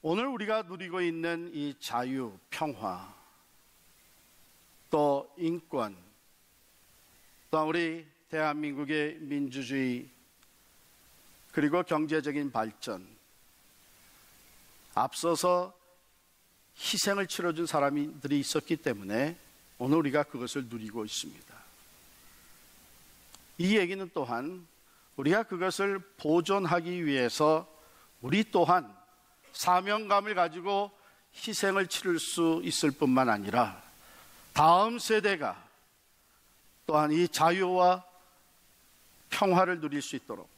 오늘 우리가 누리고 있는 이 자유, 평화, 또 인권, 또 우리 대한민국의 민주주의, 그리고 경제적인 발전, 앞서서 희생을 치러준 사람들이 있었기 때문에 오늘 우리가 그것을 누리고 있습니다. 이 얘기는 또한 우리가 그것을 보존하기 위해서 우리 또한 사명감을 가지고 희생을 치를 수 있을 뿐만 아니라 다음 세대가 또한 이 자유와 평화를 누릴 수 있도록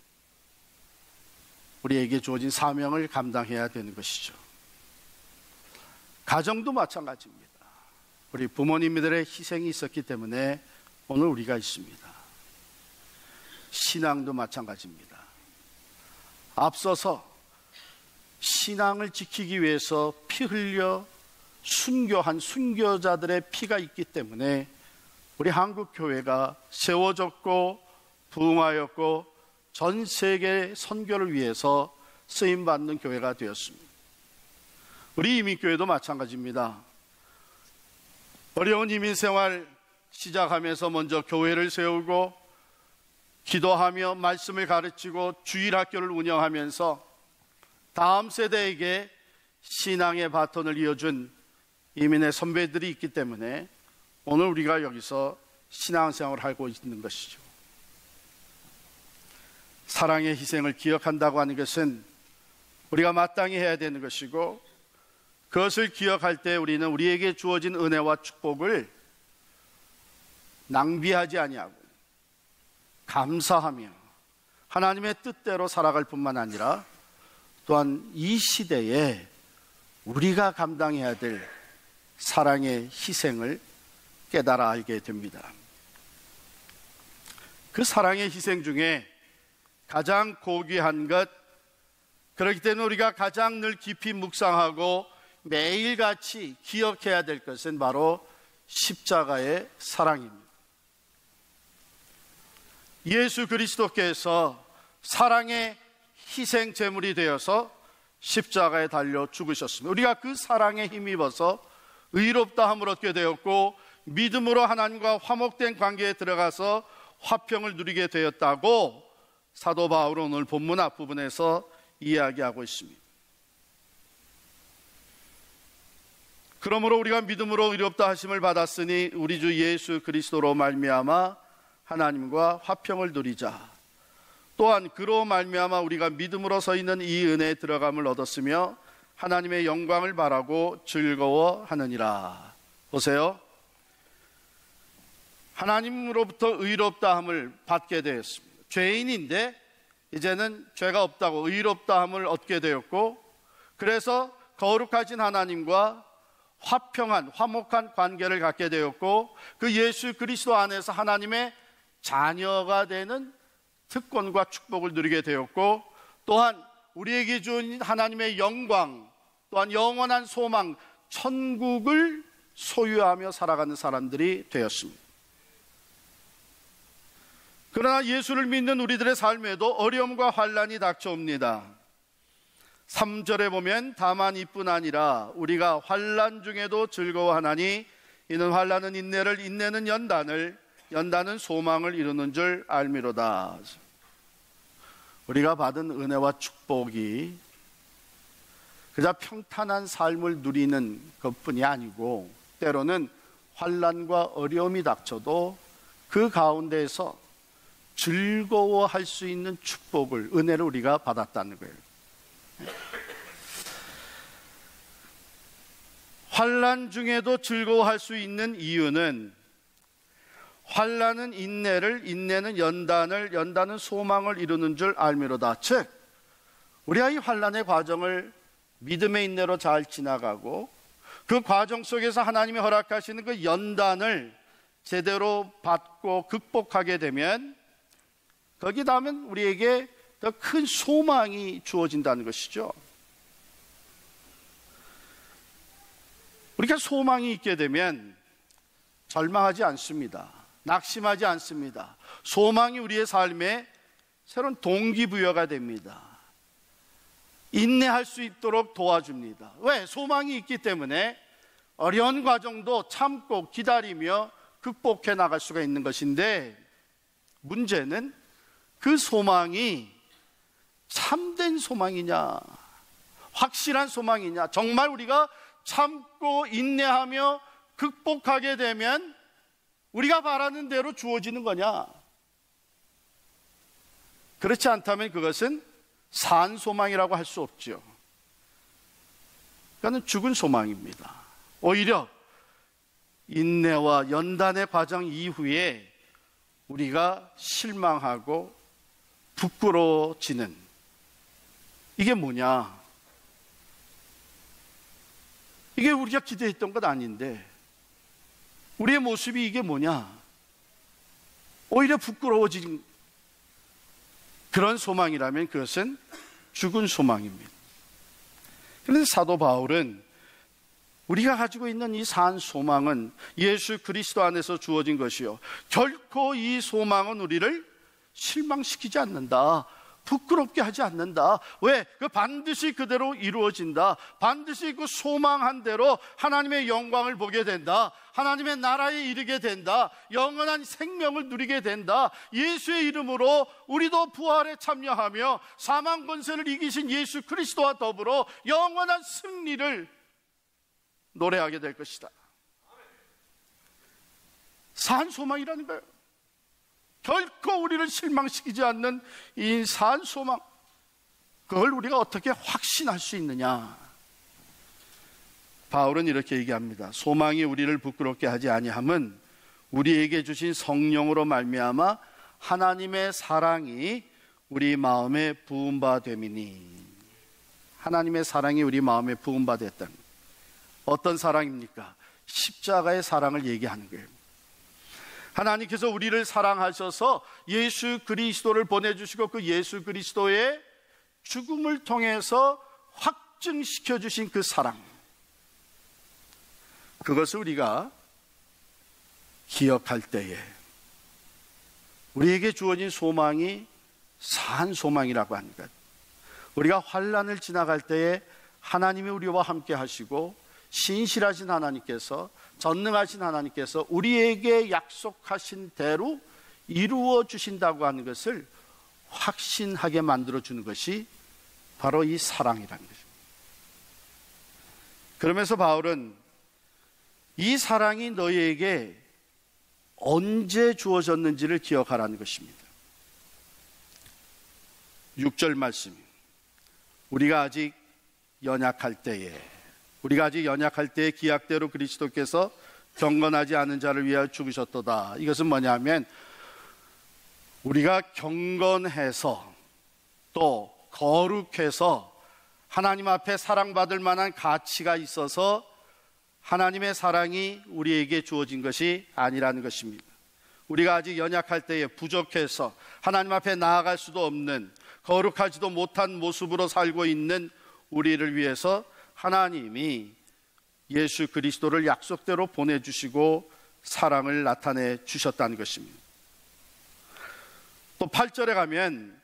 우리에게 주어진 사명을 감당해야 되는 것이죠. 가정도 마찬가지입니다. 우리 부모님들의 희생이 있었기 때문에 오늘 우리가 있습니다. 신앙도 마찬가지입니다. 앞서서 신앙을 지키기 위해서 피 흘려 순교한 순교자들의 피가 있기 때문에 우리 한국 교회가 세워졌고 부흥하였고 전 세계 선교를 위해서 쓰임받는 교회가 되었습니다. 우리 이민교회도 마찬가지입니다. 어려운 이민생활 시작하면서 먼저 교회를 세우고 기도하며 말씀을 가르치고 주일학교를 운영하면서 다음 세대에게 신앙의 바톤을 이어준 이민의 선배들이 있기 때문에 오늘 우리가 여기서 신앙생활을 하고 있는 것이죠. 사랑의 희생을 기억한다고 하는 것은 우리가 마땅히 해야 되는 것이고, 그것을 기억할 때 우리는 우리에게 주어진 은혜와 축복을 낭비하지 아니하고 감사하며 하나님의 뜻대로 살아갈 뿐만 아니라 또한 이 시대에 우리가 감당해야 될 사랑의 희생을 깨달아 알게 됩니다. 그 사랑의 희생 중에 가장 고귀한 것, 그렇기 때문에 우리가 가장 늘 깊이 묵상하고 매일같이 기억해야 될 것은 바로 십자가의 사랑입니다. 예수 그리스도께서 사랑의 희생 제물이 되어서 십자가에 달려 죽으셨습니다. 우리가 그 사랑에 힘입어서 의롭다함을 얻게 되었고 믿음으로 하나님과 화목된 관계에 들어가서 화평을 누리게 되었다고 사도 바울은 오늘 본문 앞부분에서 이야기하고 있습니다. 그러므로 우리가 믿음으로 의롭다 하심을 받았으니 우리 주 예수 그리스도로 말미암아 하나님과 화평을 누리자. 또한 그로 말미암아 우리가 믿음으로 서 있는 이 은혜에 들어감을 얻었으며 하나님의 영광을 바라고 즐거워하느니라. 보세요. 하나님으로부터 의롭다함을 받게 되었습니다. 죄인인데 이제는 죄가 없다고 의롭다함을 얻게 되었고, 그래서 거룩하신 하나님과 화평한 화목한 관계를 갖게 되었고, 그 예수 그리스도 안에서 하나님의 자녀가 되는 특권과 축복을 누리게 되었고, 또한 우리에게 준 하나님의 영광, 또한 영원한 소망, 천국을 소유하며 살아가는 사람들이 되었습니다. 그러나 예수를 믿는 우리들의 삶에도 어려움과 환난이 닥쳐옵니다. 3절에 보면 다만 이뿐 아니라 우리가 환난 중에도 즐거워하나니 이는 환난은 인내를, 인내는 연단을, 연단은 소망을 이루는 줄 알미로다. 우리가 받은 은혜와 축복이 그저 평탄한 삶을 누리는 것뿐이 아니고 때로는 환난과 어려움이 닥쳐도 그 가운데에서 즐거워할 수 있는 축복을, 은혜를 우리가 받았다는 거예요. 환난 중에도 즐거워할 수 있는 이유는 환난은 인내를, 인내는 연단을, 연단은 소망을 이루는 줄 알미로다. 즉 우리가 이 환난의 과정을 믿음의 인내로 잘 지나가고 그 과정 속에서 하나님이 허락하시는 그 연단을 제대로 받고 극복하게 되면 거기 닿으면 우리에게 더 큰 소망이 주어진다는 것이죠. 우리가 소망이 있게 되면 절망하지 않습니다. 낙심하지 않습니다. 소망이 우리의 삶에 새로운 동기부여가 됩니다. 인내할 수 있도록 도와줍니다. 왜? 소망이 있기 때문에 어려운 과정도 참고 기다리며 극복해 나갈 수가 있는 것인데, 문제는 그 소망이 참된 소망이냐, 확실한 소망이냐, 정말 우리가 참고 인내하며 극복하게 되면 우리가 바라는 대로 주어지는 거냐. 그렇지 않다면 그것은 산 소망이라고 할 수 없죠. 그러니까 죽은 소망입니다. 오히려 인내와 연단의 과정 이후에 우리가 실망하고 부끄러워지는, 이게 뭐냐? 이게 우리가 기대했던 것 아닌데 우리의 모습이 이게 뭐냐? 오히려 부끄러워진 그런 소망이라면 그것은 죽은 소망입니다. 그런데 사도 바울은 우리가 가지고 있는 이 산 소망은 예수 그리스도 안에서 주어진 것이요, 결코 이 소망은 우리를 실망시키지 않는다, 부끄럽게 하지 않는다. 왜? 그 반드시 그대로 이루어진다. 반드시 그 소망한 대로 하나님의 영광을 보게 된다. 하나님의 나라에 이르게 된다. 영원한 생명을 누리게 된다. 예수의 이름으로 우리도 부활에 참여하며 사망 권세를 이기신 예수 그리스도와 더불어 영원한 승리를 노래하게 될 것이다. 산 소망이라는 거예요. 결코 우리를 실망시키지 않는 이 산 소망, 그걸 우리가 어떻게 확신할 수 있느냐? 바울은 이렇게 얘기합니다. 소망이 우리를 부끄럽게 하지 아니함은 우리에게 주신 성령으로 말미암아 하나님의 사랑이 우리 마음에 부음바 됨이니. 하나님의 사랑이 우리 마음에 부음바 됐다는 거예요. 어떤 사랑입니까? 십자가의 사랑을 얘기하는 거예요. 하나님께서 우리를 사랑하셔서 예수 그리스도를 보내주시고 그 예수 그리스도의 죽음을 통해서 확증시켜 주신 그 사랑, 그것을 우리가 기억할 때에 우리에게 주어진 소망이 산 소망이라고 하는 것. 우리가 환난을 지나갈 때에 하나님이 우리와 함께 하시고 신실하신 하나님께서, 전능하신 하나님께서 우리에게 약속하신 대로 이루어 주신다고 하는 것을 확신하게 만들어주는 것이 바로 이 사랑이라는 것입니다. 그러면서 바울은 이 사랑이 너희에게 언제 주어졌는지를 기억하라는 것입니다. 6절 말씀, 우리가 아직 연약할 때에 기약대로 그리스도께서 경건하지 않은 자를 위하여 죽으셨도다. 이것은 뭐냐면 우리가 경건해서 또 거룩해서 하나님 앞에 사랑받을 만한 가치가 있어서 하나님의 사랑이 우리에게 주어진 것이 아니라는 것입니다. 우리가 아직 연약할 때에 부족해서 하나님 앞에 나아갈 수도 없는, 거룩하지도 못한 모습으로 살고 있는 우리를 위해서 하나님이 예수 그리스도를 약속대로 보내주시고 사랑을 나타내 주셨다는 것입니다. 또 8절에 가면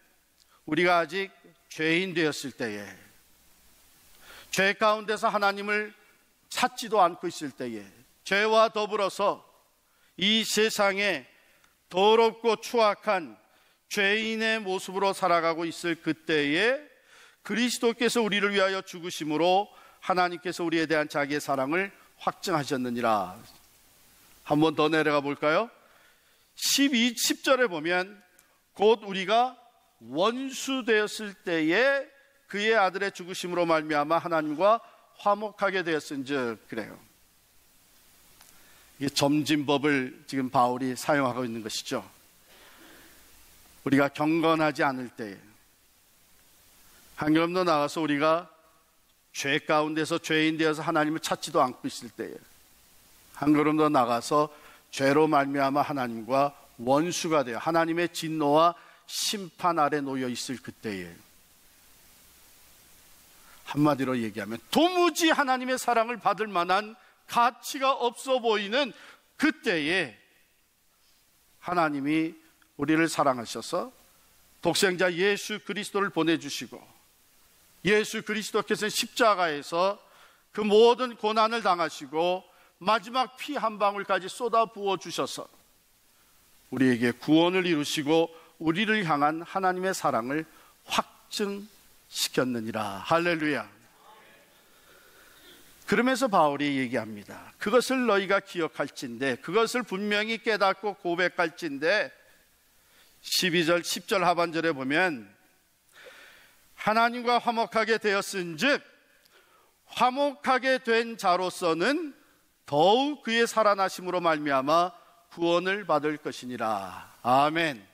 우리가 아직 죄인 되었을 때에, 죄 가운데서 하나님을 찾지도 않고 있을 때에, 죄와 더불어서 이 세상에 더럽고 추악한 죄인의 모습으로 살아가고 있을 그때에 그리스도께서 우리를 위하여 죽으심으로 하나님께서 우리에 대한 자기의 사랑을 확증하셨느니라. 한 번 더 내려가 볼까요? 10절에 보면 곧 우리가 원수 되었을 때에 그의 아들의 죽으심으로 말미암아 하나님과 화목하게 되었은즉, 그래요. 이게 점진법을 지금 바울이 사용하고 있는 것이죠. 우리가 경건하지 않을 때에, 한 걸음 더 나가서 우리가 죄 가운데서 죄인 되어서 하나님을 찾지도 않고 있을 때에, 한 걸음 더 나가서 죄로 말미암아 하나님과 원수가 되어 하나님의 진노와 심판 아래 놓여 있을 그때에, 한마디로 얘기하면 도무지 하나님의 사랑을 받을 만한 가치가 없어 보이는 그때에 하나님이 우리를 사랑하셔서 독생자 예수 그리스도를 보내주시고 예수 그리스도께서는 십자가에서 그 모든 고난을 당하시고 마지막 피 한 방울까지 쏟아 부어 주셔서 우리에게 구원을 이루시고 우리를 향한 하나님의 사랑을 확증시켰느니라. 할렐루야. 그러면서 바울이 얘기합니다. 그것을 너희가 기억할진대, 그것을 분명히 깨닫고 고백할진대. 12절 10절 하반절에 보면 하나님과 화목하게 되었은즉 화목하게 된 자로서는 더욱 그의 살아나심으로 말미암아 구원을 받을 것이니라. 아멘.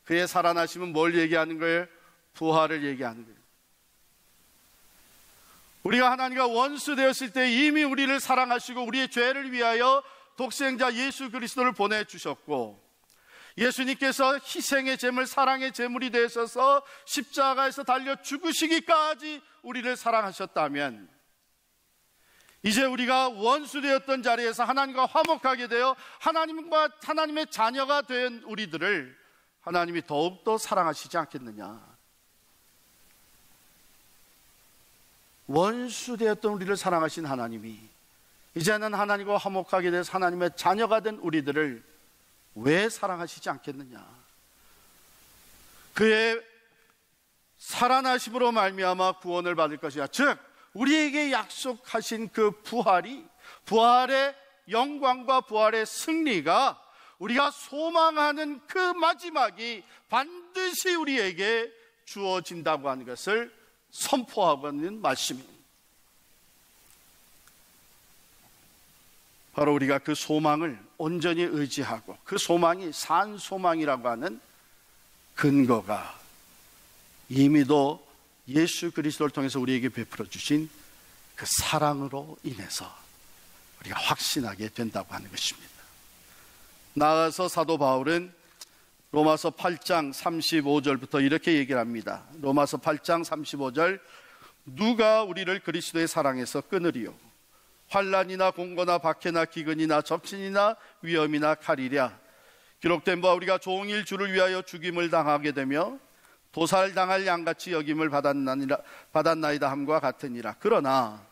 그의 살아나심은 뭘 얘기하는 거예요? 부활을 얘기하는 거예요. 우리가 하나님과 원수 되었을 때 이미 우리를 사랑하시고 우리의 죄를 위하여 독생자 예수 그리스도를 보내주셨고, 예수님께서 희생의 제물, 사랑의 제물이 되셔서 십자가에서 달려 죽으시기까지 우리를 사랑하셨다면, 이제 우리가 원수 되었던 자리에서 하나님과 화목하게 되어 하나님과 하나님의 자녀가 된 우리들을 하나님이 더욱더 사랑하시지 않겠느냐. 원수 되었던 우리를 사랑하신 하나님이 이제는 하나님과 화목하게 돼서 하나님의 자녀가 된 우리들을 왜 사랑하시지 않겠느냐. 그의 살아나심으로 말미암아 구원을 받을 것이야. 즉 우리에게 약속하신 그 부활의 영광과 부활의 승리가 우리가 소망하는 그 마지막이 반드시 우리에게 주어진다고 하는 것을 선포하고 있는 말씀입니다. 바로 우리가 그 소망을 온전히 의지하고 그 소망이 산 소망이라고 하는 근거가 이미도 예수 그리스도를 통해서 우리에게 베풀어 주신 그 사랑으로 인해서 우리가 확신하게 된다고 하는 것입니다. 나아가서 사도 바울은 로마서 8장 35절부터 이렇게 얘기를 합니다. 로마서 8장 35절, 누가 우리를 그리스도의 사랑에서 끊으리요? 환난이나 공고나 박해나 기근이나 접신이나 위험이나 칼이랴. 기록된 바 우리가 종일 주를 위하여 죽임을 당하게 되며 도살당할 양같이 여김을 받았나이다 함과 같으니라. 그러나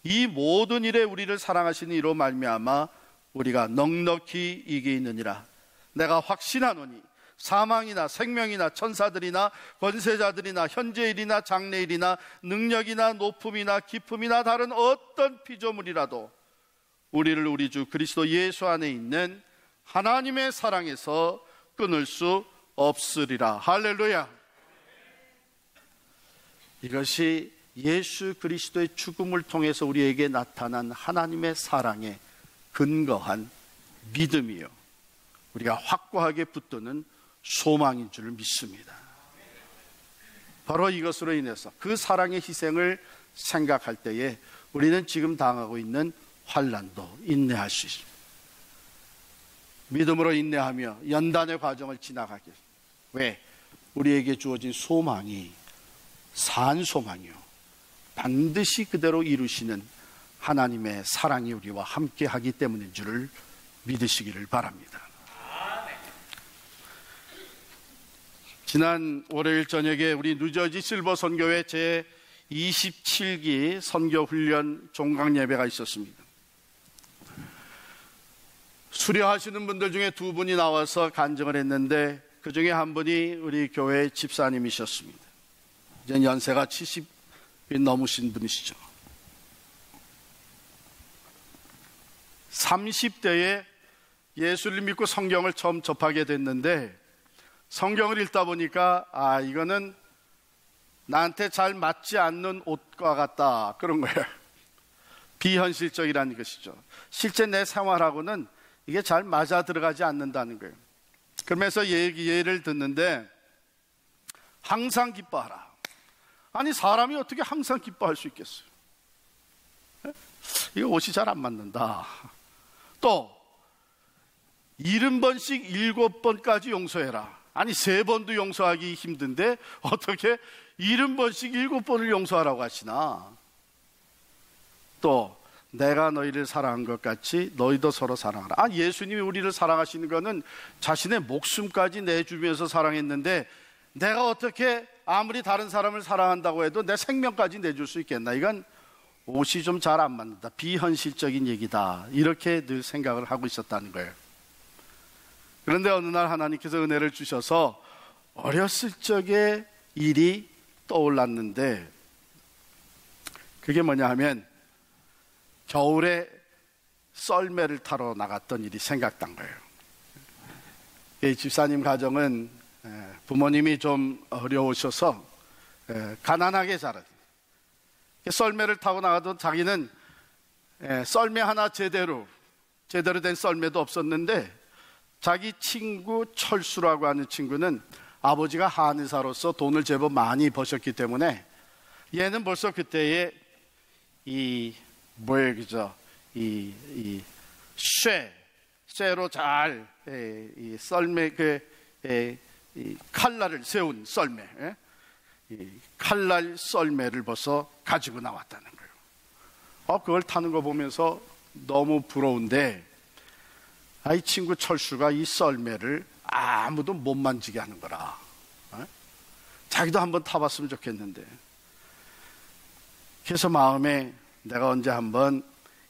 이 모든 일에 우리를 사랑하시는 이로 말미암아 우리가 넉넉히 이기느니라. 내가 확신하노니 사망이나 생명이나 천사들이나 권세자들이나 현재일이나 장래일이나 능력이나 높음이나 깊음이나 다른 어떤 피조물이라도 우리를 우리 주 그리스도 예수 안에 있는 하나님의 사랑에서 끊을 수 없으리라. 할렐루야. 이것이 예수 그리스도의 죽음을 통해서 우리에게 나타난 하나님의 사랑에 근거한 믿음이요, 우리가 확고하게 붙드는 소망인 줄 믿습니다. 바로 이것으로 인해서 그 사랑의 희생을 생각할 때에 우리는 지금 당하고 있는 환난도 인내할 수 있습니다. 믿음으로 인내하며 연단의 과정을 지나가게. 왜? 우리에게 주어진 소망이 산 소망이요, 반드시 그대로 이루시는 하나님의 사랑이 우리와 함께 하기 때문인 줄을 믿으시기를 바랍니다. 지난 월요일 저녁에 우리 뉴저지 실버 선교회 제 27기 선교훈련 종강 예배가 있었습니다. 수료하시는 분들 중에 두 분이 나와서 간증을 했는데 그 중에 한 분이 우리 교회 집사님이셨습니다. 이제 연세가 70이 넘으신 분이시죠. 30대에 예수를 믿고 성경을 처음 접하게 됐는데 성경을 읽다 보니까 이거는 나한테 잘 맞지 않는 옷과 같다, 그런 거예요. 비현실적이라는 것이죠. 실제 내 생활하고는 이게 잘 맞아 들어가지 않는다는 거예요. 그러면서 예를 듣는데 항상 기뻐하라. 아니 사람이 어떻게 항상 기뻐할 수 있겠어요? 이거 옷이 잘 안 맞는다. 또 70번씩 7번까지 용서해라. 아니 3번도 용서하기 힘든데 어떻게 70번씩 7번을 용서하라고 하시나. 또 내가 너희를 사랑한 것 같이 너희도 서로 사랑하라. 예수님이 우리를 사랑하시는 것은 자신의 목숨까지 내주면서 사랑했는데 내가 어떻게 아무리 다른 사람을 사랑한다고 해도 내 생명까지 내줄 수 있겠나? 이건 옷이 좀 잘 안 맞는다. 비현실적인 얘기다. 이렇게 늘 생각을 하고 있었다는 거예요. 그런데 어느 날 하나님께서 은혜를 주셔서 어렸을 적의 일이 떠올랐는데, 그게 뭐냐 하면 겨울에 썰매를 타러 나갔던 일이 생각난 거예요. 이 집사님 가정은 부모님이 좀 어려우셔서 가난하게 자랐어요. 썰매를 타고 나가도 자기는 썰매 하나 제대로 된 썰매도 없었는데, 자기 친구 철수라고 하는 친구는 아버지가 한의사로서 돈을 제법 많이 버셨기 때문에 얘는 벌써 그때에 쇠로 잘 이 썰매 이 칼날을 세운 썰매, 이 칼날 썰매를 벌써 가지고 나왔다는 거예요. 그걸 타는 거 보면서 너무 부러운데, 이 친구 철수가 이 썰매를 아무도 못 만지게 하는 거라. 자기도 한번 타봤으면 좋겠는데. 그래서 마음에 내가 언제 한번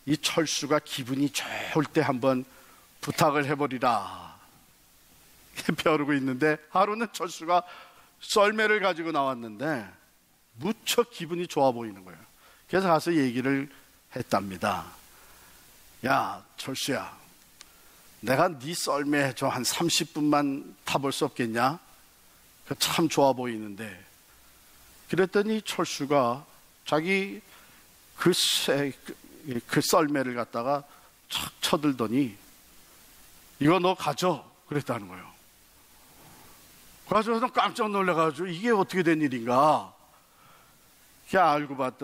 이 철수가 기분이 좋을 때 한번 부탁을 해버리라 벼르고 있는데, 하루는 철수가 썰매를 가지고 나왔는데 무척 기분이 좋아 보이는 거예요. 그래서 가서 얘기를 했답니다. 야, 철수야, 내가 네 썰매 좀 한 30분만 타볼 수 없겠냐? 참 좋아 보이는데. 그랬더니 철수가 자기 그 썰매를 갖다가 착 쳐들더니 이거 너 가져 그랬다는 거예요. 그래서 깜짝 놀라가지고 이게 어떻게 된 일인가?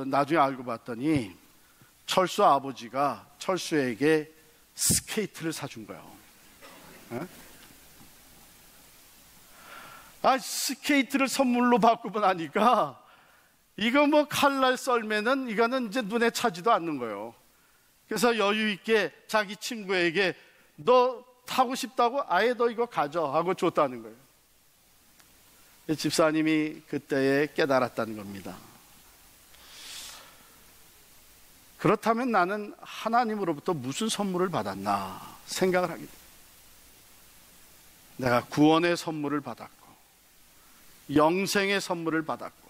나중에 알고 봤더니 철수 아버지가 철수에게 스케이트를 사준 거예요. 스케이트를 선물로 받고 나니까 이거 칼날 썰매는 이거는 이제 눈에 차지도 않는 거예요. 그래서 여유 있게 자기 친구에게 너 타고 싶다고? 아예 너 이거 가져 하고 줬다는 거예요. 집사님이 그때에 깨달았다는 겁니다. 그렇다면 나는 하나님으로부터 무슨 선물을 받았나 생각을 하게 됩니다. 내가 구원의 선물을 받았고, 영생의 선물을 받았고,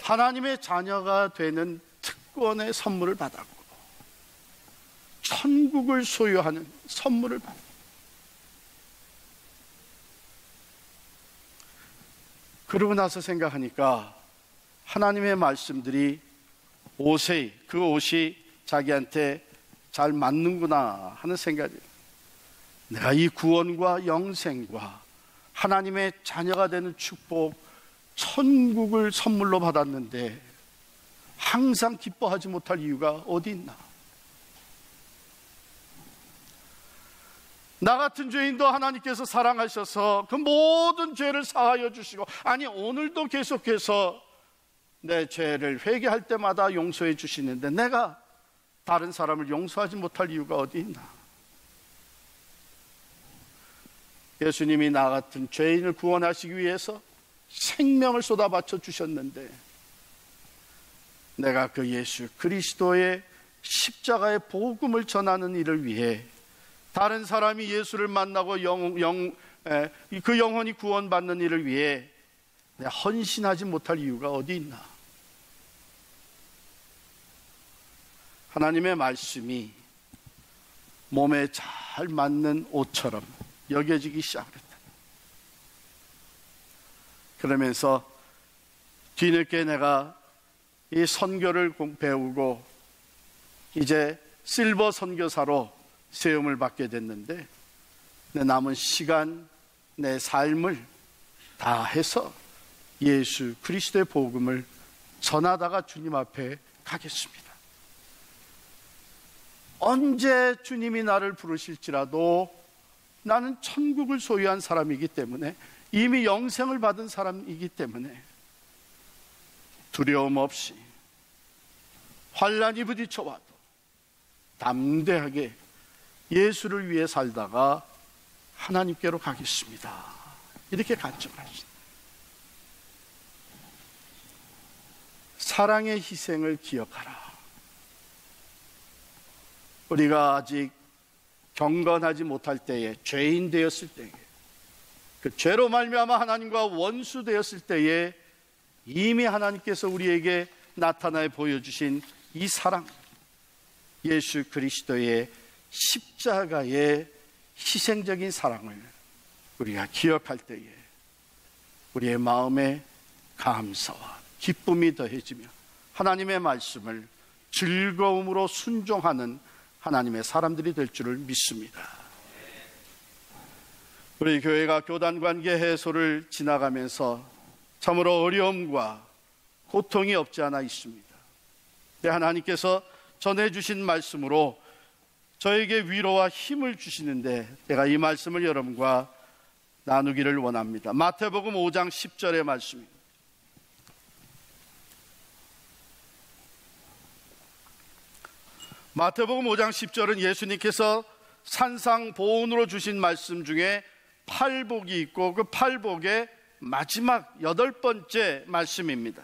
하나님의 자녀가 되는 특권의 선물을 받았고, 천국을 소유하는 선물을 받았고, 그러고 나서 생각하니까 하나님의 말씀들이 그 옷이 자기한테 잘 맞는구나 하는 생각이, 내가 이 구원과 영생과 하나님의 자녀가 되는 축복, 천국을 선물로 받았는데 항상 기뻐하지 못할 이유가 어디 있나? 나 같은 죄인도 하나님께서 사랑하셔서 그 모든 죄를 사하여 주시고, 아니 오늘도 계속해서 내 죄를 회개할 때마다 용서해 주시는데 내가 다른 사람을 용서하지 못할 이유가 어디 있나? 예수님이 나 같은 죄인을 구원하시기 위해서 생명을 쏟아바쳐 주셨는데, 내가 그 예수 그리스도의 십자가의 복음을 전하는 일을 위해 다른 사람이 예수를 만나고 그 영혼이 구원받는 일을 위해 내가 헌신하지 못할 이유가 어디 있나? 하나님의 말씀이 몸에 잘 맞는 옷처럼 여겨지기 시작했다. 그러면서 뒤늦게 내가 이 선교를 배우고 이제 실버 선교사로 세움을 받게 됐는데, 내 남은 시간, 내 삶을 다 해서 예수 그리스도의 복음을 전하다가 주님 앞에 가겠습니다. 언제 주님이 나를 부르실지라도 나는 천국을 소유한 사람이기 때문에, 이미 영생을 받은 사람이기 때문에 두려움 없이 환난이 부딪혀와도 담대하게 예수를 위해 살다가 하나님께로 가겠습니다. 이렇게 간증하십니다. 사랑의 희생을 기억하라. 우리가 아직 경건하지 못할 때에, 죄인 되었을 때에, 그 죄로 말미암아 하나님과 원수 되었을 때에 이미 하나님께서 우리에게 나타나 보여주신 이 사랑, 예수 그리스도의 십자가의 희생적인 사랑을 우리가 기억할 때에 우리의 마음에 감사와 기쁨이 더해지며 하나님의 말씀을 즐거움으로 순종하는 하나님의 사람들이 될 줄을 믿습니다. 우리 교회가 교단관계 해소를 지나가면서 참으로 어려움과 고통이 없지 않아 있습니다. 하나님께서 전해주신 말씀으로 저에게 위로와 힘을 주시는데 제가 이 말씀을 여러분과 나누기를 원합니다. 마태복음 5장 10절의 말씀입니다. 마태복음 5장 10절은 예수님께서 산상보훈으로 주신 말씀 중에 팔복이 있고 그 팔복의 마지막 8번째 말씀입니다.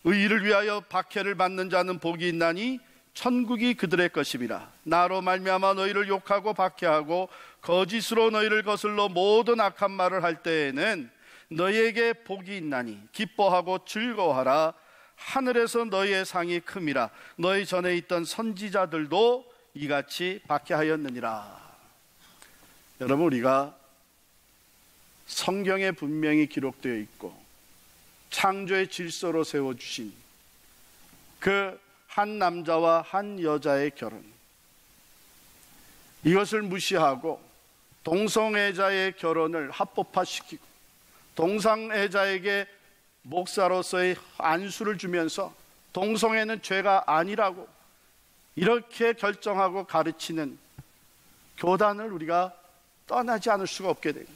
의를 위하여 박해를 받는 자는 복이 있나니 천국이 그들의 것이니라. 나로 말미암아 너희를 욕하고 박해하고 거짓으로 너희를 거슬러 모든 악한 말을 할 때에는 너희에게 복이 있나니 기뻐하고 즐거워하라. 하늘에서 너희의 상이 큼이라. 너희 전에 있던 선지자들도 이같이 박해하였느니라. 여러분, 우리가 성경에 분명히 기록되어 있고 창조의 질서로 세워주신 그 한 남자와 한 여자의 결혼, 이것을 무시하고 동성애자의 결혼을 합법화시키고 동성애자에게 목사로서의 안수를 주면서 동성애는 죄가 아니라고 이렇게 결정하고 가르치는 교단을 우리가 떠나지 않을 수가 없게 됩니다.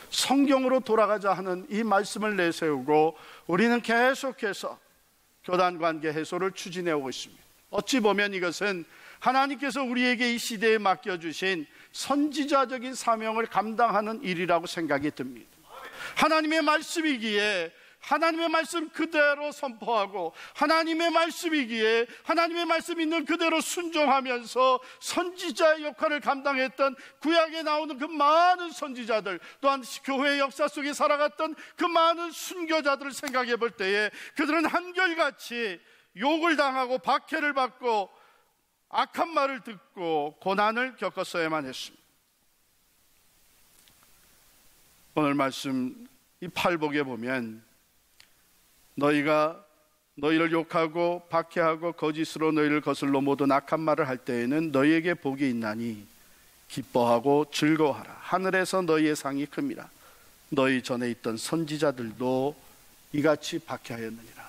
성경으로 돌아가자 하는 이 말씀을 내세우고 우리는 계속해서 교단관계 해소를 추진해 오고 있습니다. 어찌 보면 이것은 하나님께서 우리에게 이 시대에 맡겨주신 선지자적인 사명을 감당하는 일이라고 생각이 듭니다. 하나님의 말씀이기에 하나님의 말씀 그대로 선포하고 하나님의 말씀이기에 하나님의 말씀 있는 그대로 순종하면서 선지자의 역할을 감당했던 구약에 나오는 그 많은 선지자들, 또한 교회의 역사 속에 살아갔던 그 많은 순교자들을 생각해 볼 때에 그들은 한결같이 욕을 당하고 박해를 받고 악한 말을 듣고 고난을 겪었어야만 했습니다. 오늘 말씀 이 팔복에 보면 너희를 욕하고 박해하고 거짓으로 너희를 거슬러 모든 악한 말을 할 때에는 너희에게 복이 있나니 기뻐하고 즐거워하라. 하늘에서 너희의 상이 큽니다. 너희 전에 있던 선지자들도 이같이 박해하였느니라.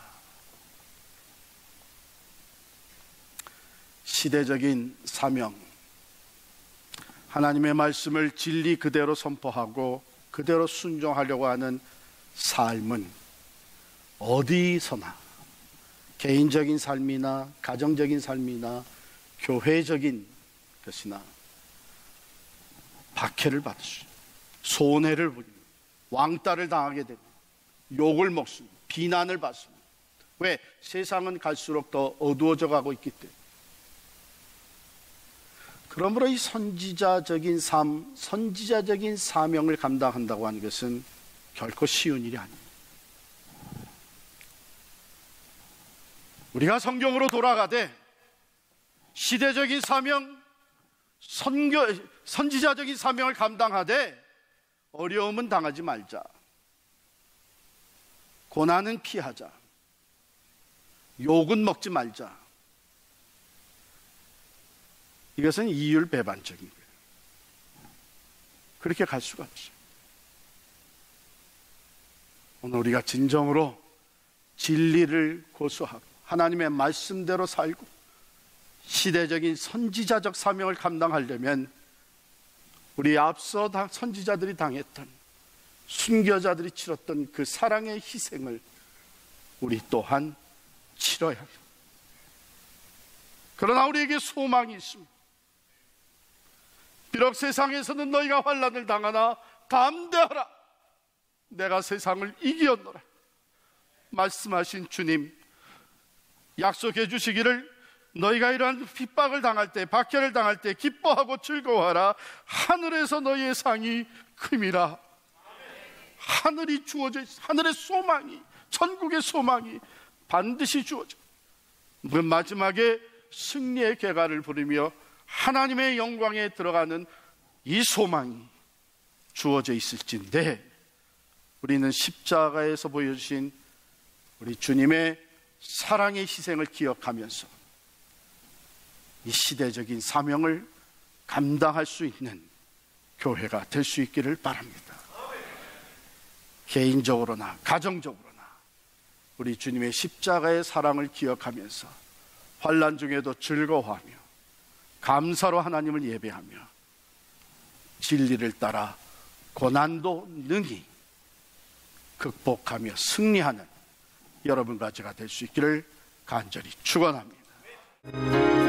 시대적인 사명, 하나님의 말씀을 진리 그대로 선포하고 그대로 순종하려고 하는 삶은 어디서나 개인적인 삶이나 가정적인 삶이나 교회적인 것이나 박해를 받으시고 손해를 보입니다. 왕따를 당하게 됩니다. 욕을 먹습니다. 비난을 받습니다. 왜? 세상은 갈수록 더 어두워져 가고 있기 때문에. 그러므로 이 선지자적인 삶, 선지자적인 사명을 감당한다고 하는 것은 결코 쉬운 일이 아닙니다. 우리가 성경으로 돌아가되 시대적인 사명, 선지자적인 사명을 감당하되 어려움은 당하지 말자. 고난은 피하자. 욕은 먹지 말자. 이것은 이율배반적인 거예요. 그렇게 갈 수가 없어요. 오늘 우리가 진정으로 진리를 고수하고 하나님의 말씀대로 살고 시대적인 선지자적 사명을 감당하려면 우리 앞서 선지자들이 당했던, 순교자들이 치렀던 그 사랑의 희생을 우리 또한 치러야 합니다. 그러나 우리에게 소망이 있습니다. 비록 세상에서는 너희가 환난을 당하나 담대하라. 내가 세상을 이기었노라. 말씀하신 주님, 약속해 주시기를 너희가 이러한 핍박을 당할 때, 박해를 당할 때 기뻐하고 즐거워하라. 하늘에서 너희의 상이 큼이라. 하늘이 주어져 있어. 하늘의 소망이, 천국의 소망이 반드시 주어져. 마지막에 승리의 개가를 부르며 하나님의 영광에 들어가는 이 소망이 주어져 있을진데, 우리는 십자가에서 보여주신 우리 주님의 사랑의 희생을 기억하면서 이 시대적인 사명을 감당할 수 있는 교회가 될 수 있기를 바랍니다. 개인적으로나 가정적으로나 우리 주님의 십자가의 사랑을 기억하면서 환난 중에도 즐거워하며 감사로 하나님을 예배하며 진리를 따라 고난도 능히 극복하며 승리하는 여러분과 제가 될 수 있기를 간절히 축원합니다.